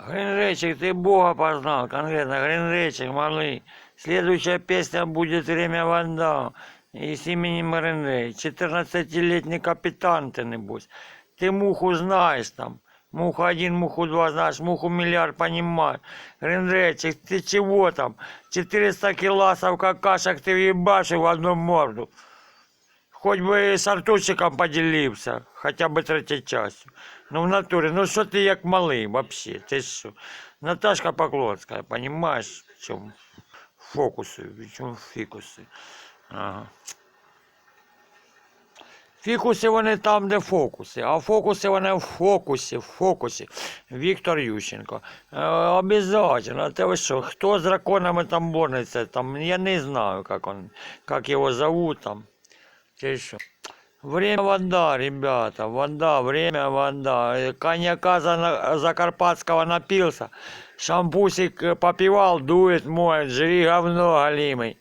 Гринречик, ты Бога познал, конкретно Гринречик, малый. Следующая песня будет «Время Ванда» и с именем Гринрей. 14-летний капитан ты, небось. Ты муху знаешь там. Муха один, муху два знаешь, муху миллиард понимаешь. Гринречик, ты чего там? 400 киласов какашек ты въебашил в одну морду. Хоть бы с Артурчиком поделился, хотя бы третьей частью. Ну в натуре, ну что ты як малый вообще, ты что? Наташка Поклонская, понимаешь, в чем фокусы, в чем фикуси. Ага. Фікуси вони там, де фокуси, а фокуси вони в фокусі. Віктор Ющенко. Обязательно. Ты вы что, кто с драконами там борется? Там, я не знаю, как его зовут там. Ты что? Время Ванда, ребята, Ванда, время Ванда. Коньяка закарпатского напился, шампусик попивал, дует, моет, жри говно голимый.